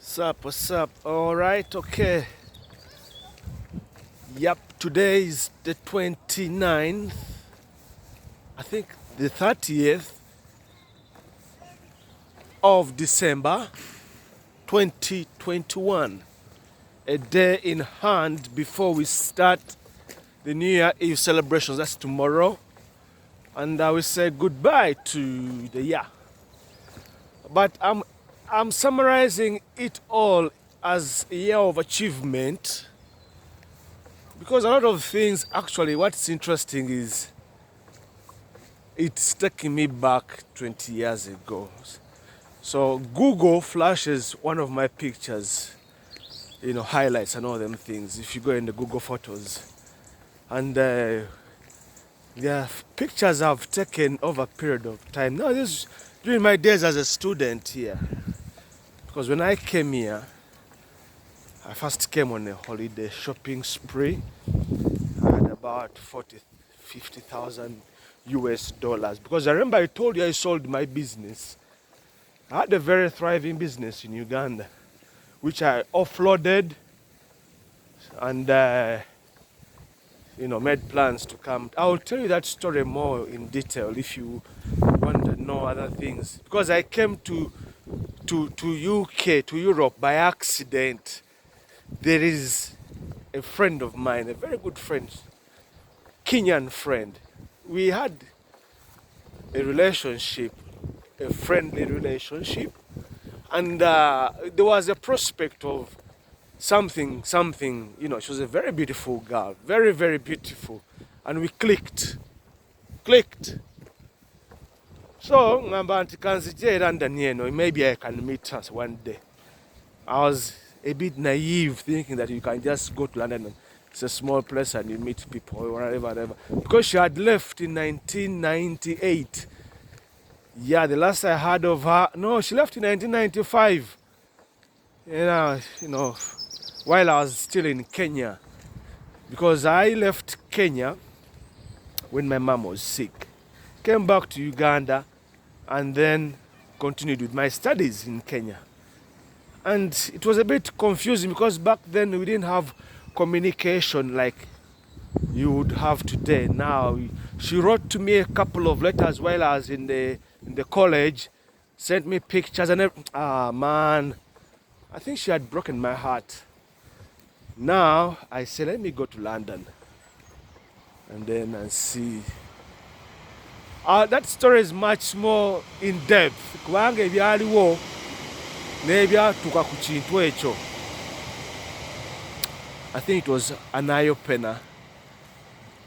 What's up? What's up? All right, okay. Yep, today is the 29th, I think the 30th of December 2021. A day in hand before we start the New Year Eve celebrations. That's tomorrow. And I will say goodbye to the year. But I'm summarizing it all as a year of achievement. Because a lot of things, actually, what's interesting is it's taking me back 20 years ago. So Google flashes one of my pictures, highlights and all them things. If you go in the Google Photos, and there are pictures I've taken over a period of time. Now, this during my days as a student here, because when I came here, I first came on a holiday shopping spree. I had about 50,000 US dollars. Because I remember I told you I sold my business. I had a very thriving business in Uganda, which I offloaded and, made plans to come. I'll tell you that story more in detail if you want to know other things. Because I came to UK, to Europe by accident. There is a friend of mine, a very good friend, Kenyan friend. We had a relationship, a friendly relationship, and there was a prospect of something. She was a very beautiful girl, very, very beautiful, and we clicked. So, maybe I can meet us one day. I was a bit naive, thinking that you can just go to London and it's a small place and you meet people or whatever. Because she had left in 1998. Yeah, the last I heard of her, no, she left in 1995. While I was still in Kenya. Because I left Kenya when my mom was sick. Came back to Uganda and then continued with my studies in Kenya. And it was a bit confusing because back then we didn't have communication like you would have today. Now, she wrote to me a couple of letters while I was in the college, sent me pictures and man, I think she had broken my heart. Now, I said, let me go to London and then and see. That story is much more in depth. I think it was an eye-opener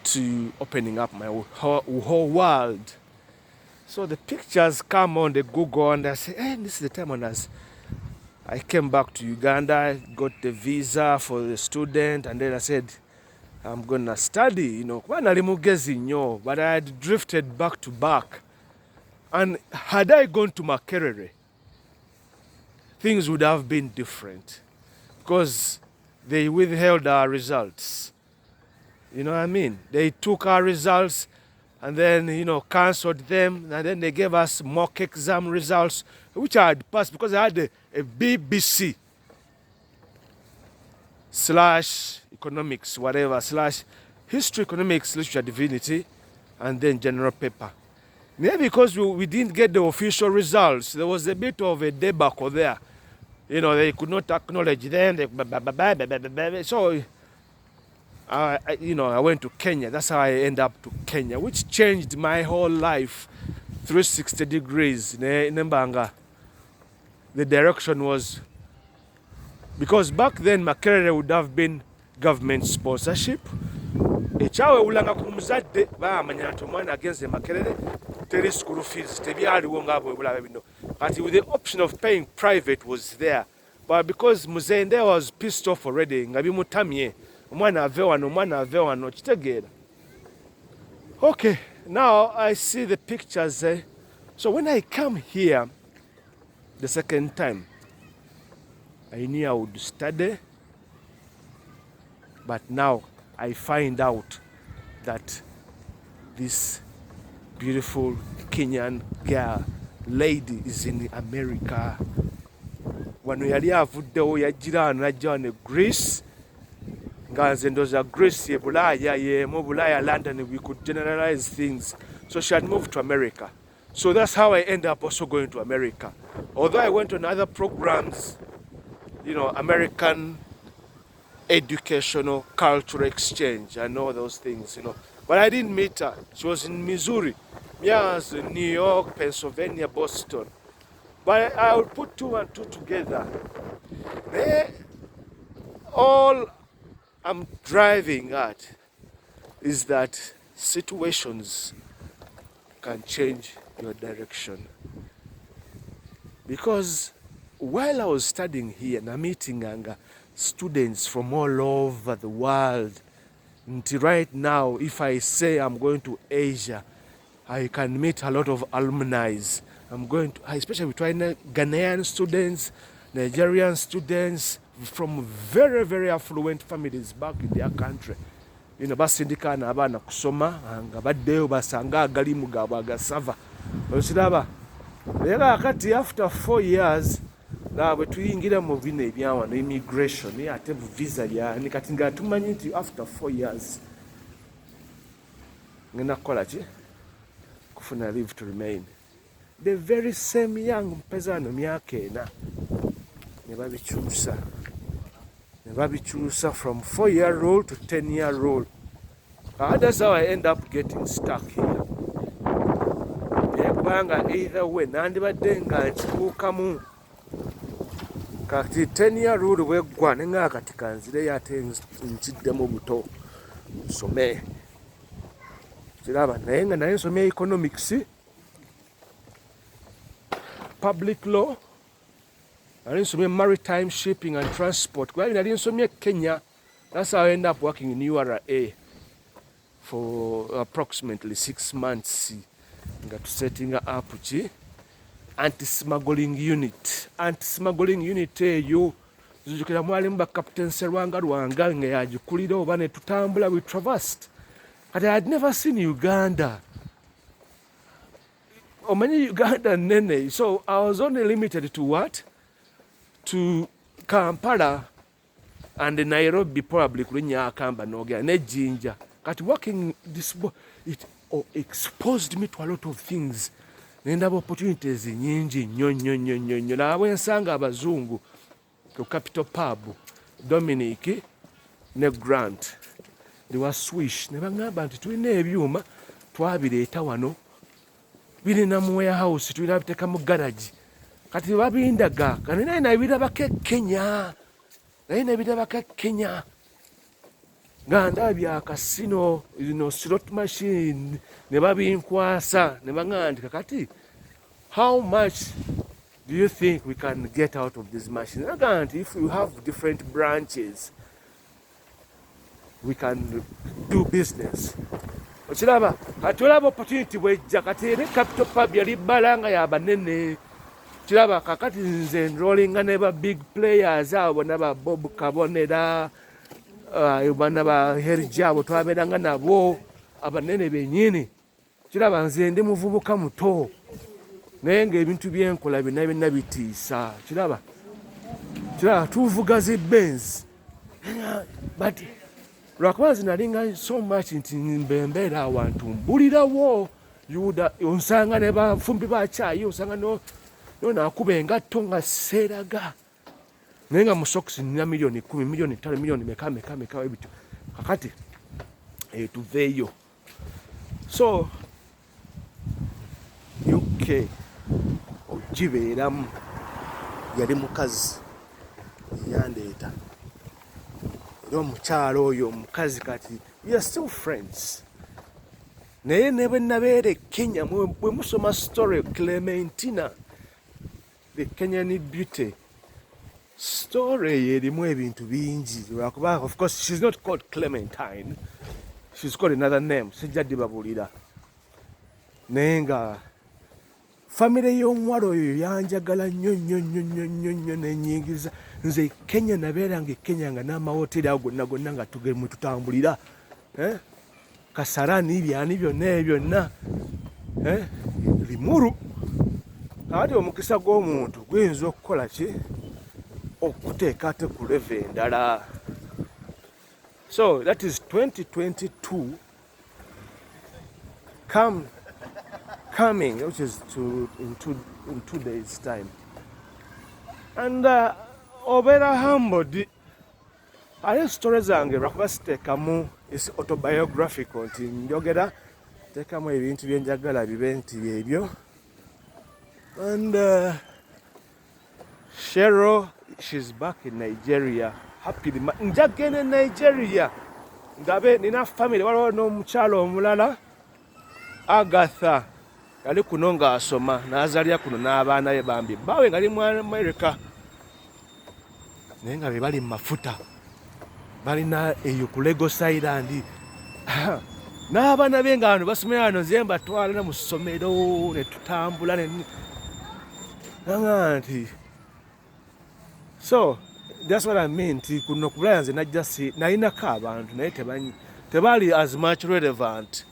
to opening up my whole world. So the pictures come on the Google and I say, hey, this is the time when I came back to Uganda, got the visa for the student, and then I said, I'm gonna study, but I had drifted back to back. And had I gone to Makerere, things would have been different because they withheld our results. You know what I mean? They took our results and then, cancelled them, and then they gave us mock exam results, which I had passed because I had a BBC / economics, whatever, / history, economics, literature, divinity, and then general paper. Maybe because we didn't get the official results, there was a bit of a debacle there. They could not acknowledge them. So, I went to Kenya. That's how I ended up to Kenya, which changed my whole life 360 degrees. The direction was, because back then Makerere would have been government sponsorship. Ekyawe ulanga ku muzadde baamanya nti omwana agenze Makerere teri school fees tebyaliwo ngaabwe bulabe bino. But with the option of paying private was there. But because Muzende was pissed off already, nga bimutamye, omwana ave wano kitegeera. Okay, now I see the pictures. So when I come here the second time, I knew I would study, but now I find out that this beautiful Kenyan girl, lady, is in America. wano yali avuddewo yajjira wano najja wano Greece nga nze ndooza Greece ye Bulaaya yemu Bulaaya London we could generalize things so she had moved to America. So that's how I end up also going to America. Although I went on other programs, American educational cultural exchange and all those things, But I didn't meet her. She was in Missouri. Me, I was in New York, Pennsylvania, Boston. But I will put 2 and 2 together. All I'm driving at is that situations can change your direction. Because while I was studying here and I'm meeting students from all over the world, until right now, if I say I'm going to Asia, I can meet a lot of alumni. I'm going to, especially with Ghanaian students, Nigerian students from very, very affluent families back in their country. Basindika n'abaana kusoma nga baddeyo basanga agalimu gaabwe agasava. Okiraba? Naye kakati after 4 years bwe tuyingira mu bino ebyawano immigration ate visa lyani kati nga tumanyi nti after 4 years ngenda kukola ki? Kufuna leave to remain. The very same young mpeza wano myaka 4 ne babikyusa from 4-year rule to 10-year rule. That's how I end up getting stuck here. Kubanga either way nandibadde nga nkikuukamu kati 10-year rule bweggwa ne nga kati kanzireyo ate nkiddemu buto nsome. Kiraba naye nga naye nsomye economics, public law, nali nsomye maritime shipping and transport. Kuba nali nsomye Kenya. That's how I end up working in URA for approximately 6 months. Nga tusetting up anti-smuggling unit. Anti-smuggling unit eyo nzijukira mwalimu ba Captain Serwanga Lwanga nga yagikulira oba ne tutambula we traversed. But I had never seen Uganda. Omanyi Uganda nene. So I was only limited to what? To Kampala and Nairobi probably kulinya akamba n'ogera ne Jinja. Kati working this it exposed me to a lot of things. Nendaba opportunities nyingi nnyo. Naabwe nsanga abazungu ku Capital Pub, Dominic ne Grant. They were Swish. Ne bangamba nti tulina ebyuma twabireeta wano. Birina mu warehouse tulina biteeka mu garage. Kati babindaga. Kati naye nabirabako Kenya. Nga ndabye akasino, slot machine, ne babinkwasa, ne bangamba nti kakati, how much do you think we can get out of this machine? Nagamba nti if you have different branches, we can do business. Okiraba, kati olaba opportunity bwejja, kati ne Capital Pub yali balanga ya banene. Kiraba kakati nze enrollinga ne ba big players abo naba Bob Kabonera, bana ba Herja abo twabeeranga nabo abanene bennyini. Kiraba nze ndi muvubuka muto naye ng'ebintu byenkola byonna bitiisa. Kiraba tuvuga zi Benz. But lwakuba nze nalinga so much nti mbembeera awantu mbulirawo onsanga ne bafumbi ba caayi osanga naakuba engatto nga seeraga naye nga mu socks nina milioni 10, milioni 5, milioni meka ebityo. Kakati tuveeyo. So UK ogibeeramu yali mukazi yandeeta era omukyalo oyo omukazi kati we are still friends. Naye ne bwe nabeera Kenya bwe musoma story Clementina the Kenyan beauty story erimu ebintu bingi lwakuba of course she's not called Clementine, she's called another name sijja dibabuulira. Naye nga famire y'omuwala oyo yanjagala nnyo nenyingiza. Nze Kenya nabeeranga Kenya nga n'amahoteri ago gonna nga tugemu tutambulira Kasarani byani byonna Limuru. Ate omukisa gw'omuntu guyinza okukola ki okuteeka ate ku leve endala. So that is 2022 coming, which is in 2 days time. And obeera humbled. Ate story zange lwakuba siteekamu is autobiographical nti njogera teekamu ebintu bye njagala bibe nti byebyo. And Cheryl, she's back in Nigeria. Happily. Njagenda Nigeria. Ngabe nina family waliwo n'omukyalo omulala Agatha yali kuno ng'asoma n'azaalira kuno n'abaana be bambi. Baawe nga ali mu America. Naye nga be bali mu mafuta. Balina eyo ku Lagos Island. N'abaana be nga bano basomera wano nze mbatwala ne mu ssomero ne tutambula ne nti. So that's what I mean. Nti kuno ku Bulaya nze najja nalinako abantu naye tebaali as much relevant.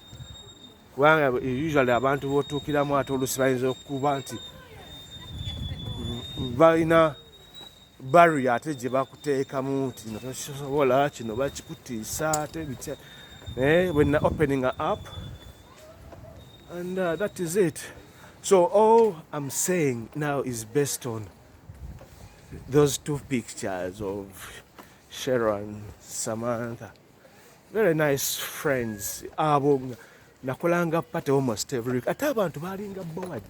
Kubanga usually abantu b'otuukiramu ate oluusi bayinza okuba nti balina barrier ate gye bakuteekamu nti no tosobola kino bakikutiisa ate bitya. When opening up, and that is it. So all I'm saying now is based on those two pictures of Cheryl and Samantha. Very nice friends. Nakolanga party almost every week. Ate abantu balinga board.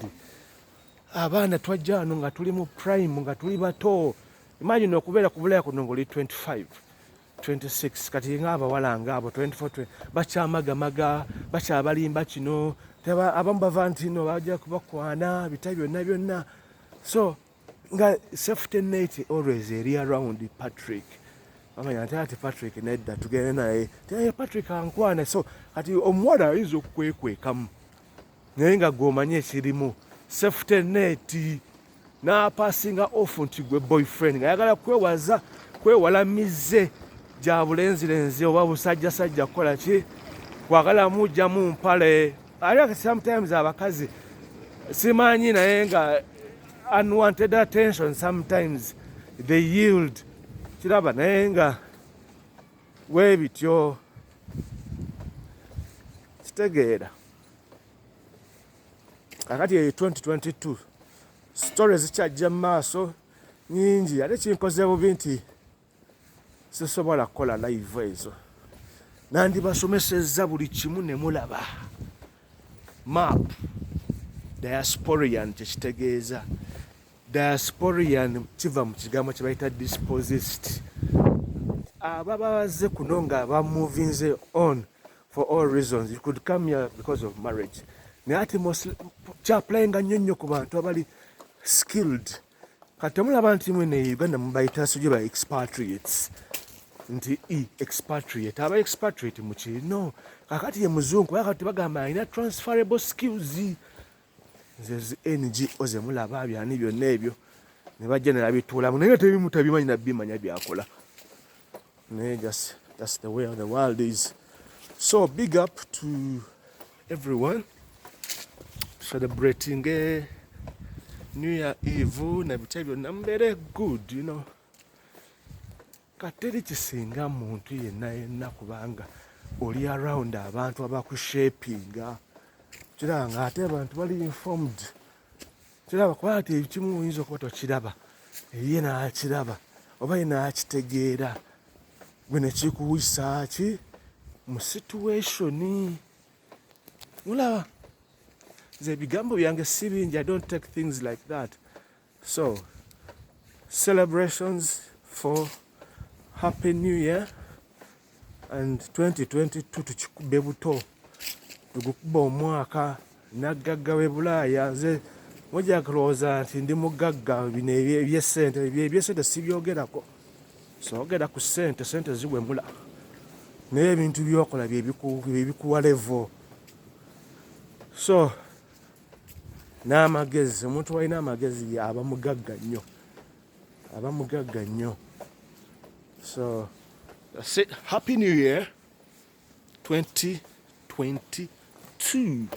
Abaana twajja wano nga tuli mu prime nga tuli bato. Imagine okubeera ku Bulaya kuno ng'oli 25, 26 kati ng'abawala ng'abo 24, bakyamagamaga, bakyabalimba kino, abamu bava nti no bajja kubakwana bita byonna. So nga safety net always eri around Patrick. Amanya ati Patrick nedda tugende naye. Patrick ankwana. So kati omuwala ayinza okukwekwekamu. Naye nga gw'omanye ekirimu safety net n'apasinga off nti gwe boyfriend nga ayagala kwewala mize gya bulenzirenzi oba busajjasajja kukola ki kwagala mujjamu mpale. Ate sometimes abakazi simanyi naye nga unwanted attention sometimes they yield. Kiraba naye nga weebityo kitegeera. Kakati 2022 stories zikyajja mu maaso nyingi. Ate kinkoze bubi nti sisobola kukola live ezo. Nandibasomesezza buli kimu ne mulaba. Map diasporian kyekitegeeza. Diasporian kiva mu kigambo kye bayita dispossessed. Ababa bazze kuno nga bamovinze on for all reasons. You could come here because of marriage. Naye ate kyaplayinga nnyo ku bantu abali skilled. Kati mulaba nti mwene Uganda mubayita sijui ba expatriates. Nti expatriate. Aba expatriate mu kino. Kakati ye muzungu kakati bagamba alina transferable skills. Nze NGO ze mulaba byani byonna ebyo ne bajja ne babituulamu naye tebimu tabimanyi nabimanya byakola. Naye that's the way of the world is. So big up to everyone celebrating New Year Eve na bitya byonna mbeere good, you know. Kateri kisinga muntu yenna kubanga oli around abantu abakushapinga. Kiranga ate abantu bali informed. Kiraba kuba ati ekimu oyinza okuba tokiraba. Ye n'akiraba oba ye n'akitegeera. Gwe ne kikuwisa ki mu situation. Mulaba nze ebigambo byange si bingi. I don't take things like that. So celebrations for Happy New Year and 2022 tukikubbe buto. Tugukuba omwaka naggagga w'e Bulaaya. Nze mujja kulowooza nti ndi mugagga bino ebyesente sibyogerako. Soogera ku ssente ziwemula. Naye ebintu byokola bye level. So n'amagezi, omuntu walina amagezi aba mugagga nnyo. So that's it. Happy New Year 2022.